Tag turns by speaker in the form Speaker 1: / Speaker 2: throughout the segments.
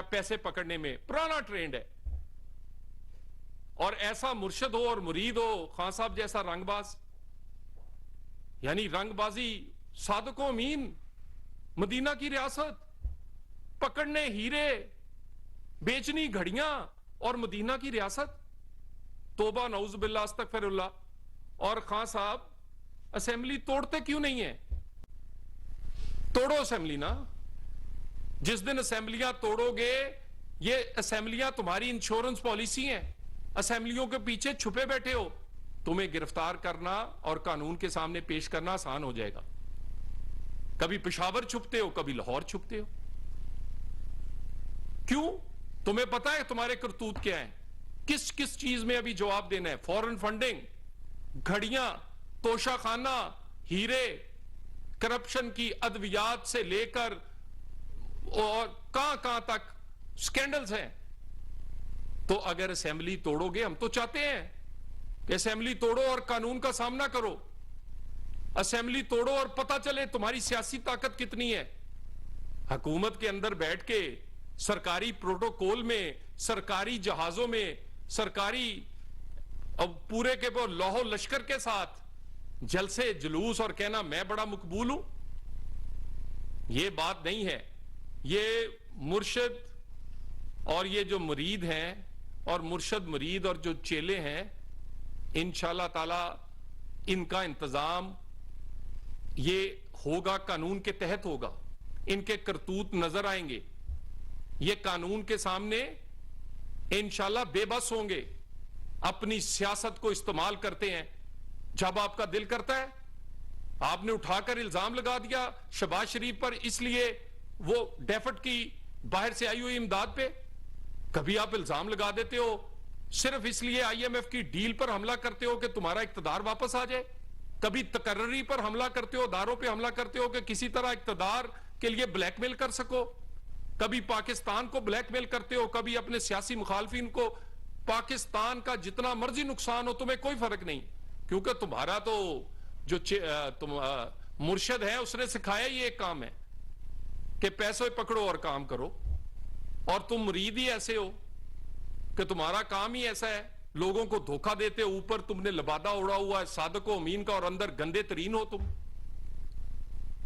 Speaker 1: پیسے پکڑنے میں پرانا ٹرینڈ ہے. اور ایسا مرشد ہو اور مرید ہو خان صاحب جیسا رنگ باز, یعنی رنگ بازی, صادق و امین, مدینہ کی ریاست, پکڑنے ہیرے, بیچنی گھڑیاں اور مدینہ کی ریاست. توبہ نعوذ باللہ استغفر اللہ. اور خان صاحب اسمبلی توڑتے کیوں نہیں ہیں؟ توڑو اسمبلی نا. جس دن اسمبلیاں توڑو گے, یہ اسمبلیاں تمہاری انشورنس پالیسی ہیں, اسمبلیوں کے پیچھے چھپے بیٹھے ہو, تمہیں گرفتار کرنا اور قانون کے سامنے پیش کرنا آسان ہو جائے گا. کبھی پشاور چھپتے ہو, کبھی لاہور چھپتے ہو. کیوں؟ تمہیں پتا ہے تمہارے کرتوت کیا ہیں, کس کس چیز میں ابھی جواب دینا ہے. فورن فنڈنگ, گھڑیاں, توشہ خانہ, ہیرے, کرپشن کی ادویات سے لے کر اور کہاں تک سکینڈلز ہیں. تو اگر اسمبلی توڑو گے, ہم تو چاہتے ہیں کہ اسمبلی توڑو اور قانون کا سامنا کرو, اسمبلی توڑو اور پتہ چلے تمہاری سیاسی طاقت کتنی ہے. حکومت کے اندر بیٹھ کے سرکاری پروٹوکول میں, سرکاری جہازوں میں, سرکاری پورے کے لوح و لشکر کے ساتھ جلسے جلوس اور کہنا میں بڑا مقبول ہوں, یہ بات نہیں ہے. یہ مرشد اور یہ جو مرید ہیں اور مرشد مرید اور جو چیلے ہیں, انشاءاللہ تعالی ان کا انتظام یہ ہوگا, قانون کے تحت ہوگا. ان کے کرتوت نظر آئیں گے, یہ قانون کے سامنے انشاءاللہ بے بس ہوں گے. اپنی سیاست کو استعمال کرتے ہیں. جب آپ کا دل کرتا ہے, آپ نے اٹھا کر الزام لگا دیا شہباز شریف پر, اس لیے وہ ڈیفٹ کی باہر سے آئی ہوئی امداد پہ. کبھی آپ الزام لگا دیتے ہو صرف اس لیے آئی ایم ایف کی ڈیل پر حملہ کرتے ہو کہ تمہارا اقتدار واپس آ جائے. کبھی تقرری پر حملہ کرتے ہو, اداروں پہ حملہ کرتے ہو کہ کسی طرح اقتدار کے لیے بلیک میل کر سکو. کبھی پاکستان کو بلیک میل کرتے ہو, کبھی اپنے سیاسی مخالفین کو. پاکستان کا جتنا مرضی نقصان ہو تمہیں کوئی فرق نہیں, کیونکہ تمہارا تو جو مرشد ہے اس نے سکھایا یہ ایک کام ہے کہ پیسے پکڑو اور کام کرو. اور تم مرید ہی ایسے ہو کہ تمہارا کام ہی ایسا ہے, لوگوں کو دھوکہ دیتے, اوپر تم نے لبادہ اڑا ہوا ہے صادق و امین کا اور اندر گندے ترین ہو تم.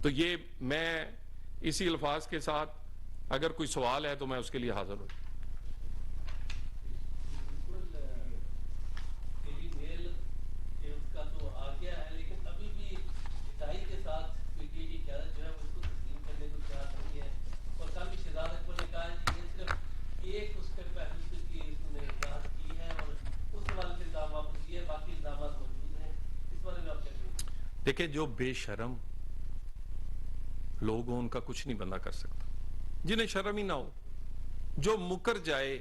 Speaker 1: تو یہ میں اسی الفاظ کے ساتھ اگر کوئی سوال ہے تو میں اس کے لیے حاضر ہوں. دیکھیں, جو بے شرم لوگ ہوں ان کا کچھ نہیں بندہ کر سکتا. جنہیں شرم ہی نہ ہو, جو مکر جائے,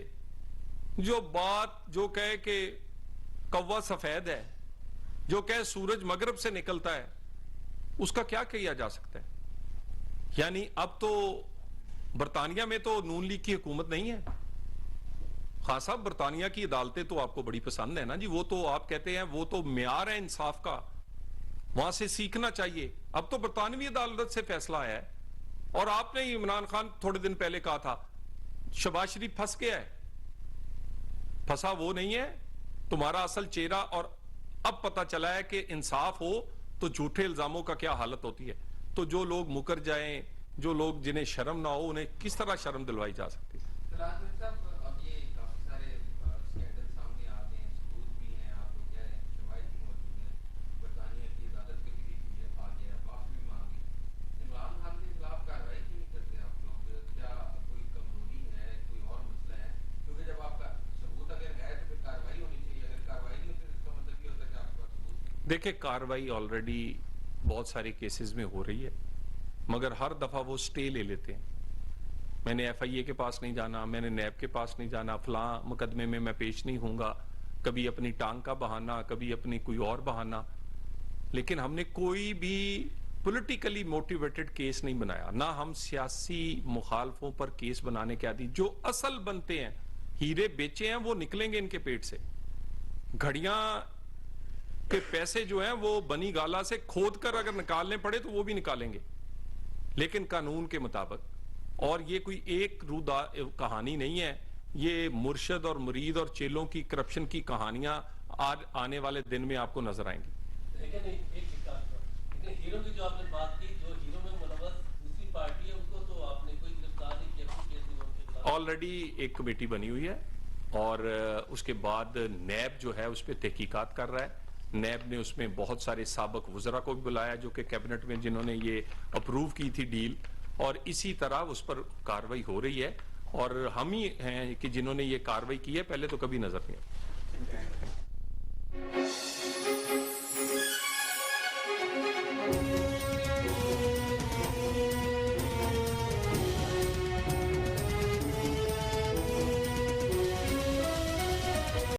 Speaker 1: جو بات جو کہے کہ کوا سفید ہے, جو کہے سورج مغرب سے نکلتا ہے, اس کا کیا کیا جا سکتا ہے؟ یعنی اب تو برطانیہ میں تو نون لیگ کی حکومت نہیں ہے. خان صاحب, برطانیہ کی عدالتیں تو آپ کو بڑی پسند ہے نا جی, وہ تو آپ کہتے ہیں وہ تو معیار ہے انصاف کا, وہاں سے سیکھنا چاہیے. اب تو برطانوی عدالت سے فیصلہ آیا ہے. اور آپ نے عمران خان تھوڑے دن پہلے کہا تھا شہباز شریف پھنس گیا ہے. پھنسا وہ نہیں ہے, تمہارا اصل چہرہ. اور اب پتا چلا ہے کہ انصاف ہو تو جھوٹے الزاموں کا کیا حالت ہوتی ہے. تو جو لوگ مکر جائیں, جو لوگ جنہیں شرم نہ ہو, انہیں کس طرح شرم دلوائی جا سکتی ہے؟ دیکھیں, کاروائی آلریڈی بہت سارے کیسز میں ہو رہی ہے, مگر ہر دفعہ وہ سٹے لے لیتے ہیں. میں نے ایف آئی اے کے پاس نہیں جانا, میں نے نیب کے پاس نہیں جانا, فلاں مقدمے میں میں پیش نہیں ہوں گا. کبھی اپنی ٹانگ کا بہانہ, کبھی اپنی کوئی اور بہانہ. لیکن ہم نے کوئی بھی پولیٹیکلی موٹیویٹڈ کیس نہیں بنایا, نہ ہم سیاسی مخالفوں پر کیس بنانے کے عادی. جو اصل بنتے ہیں, ہیرے بیچے ہیں وہ نکلیں گے ان کے پیٹ سے. گھڑیاں کے پیسے جو ہیں وہ بنی گالا سے کھود کر اگر نکالنے پڑے تو وہ بھی نکالیں گے, لیکن قانون کے مطابق. اور یہ کوئی ایک رودا کہانی نہیں ہے، یہ مرشد اور مرید اور چیلوں کی کرپشن کی کہانیاں آنے والے دن میں آپ کو نظر آئیں گی۔
Speaker 2: ہیرو کی جو آپ نے بات کی، جو ہیرو میں ملوث دوسری پارٹی ہے، ان کو تو آپ نے کوئی گرفتار نہیں کیا؟
Speaker 1: آلریڈی ایک کمیٹی بنی ہوئی ہے اور اس کے بعد نیب جو ہے اس پہ تحقیقات کر رہا ہے۔ نیب نے اس میں بہت سارے سابق وزراء کو بھی بلایا جو کہ کیبنٹ میں جنہوں نے یہ اپروو کی تھی ڈیل، اور اسی طرح اس پر کاروائی ہو رہی ہے، اور ہم ہی ہیں کہ جنہوں نے یہ کاروائی کی ہے، پہلے تو کبھی نظر نہیں آئی۔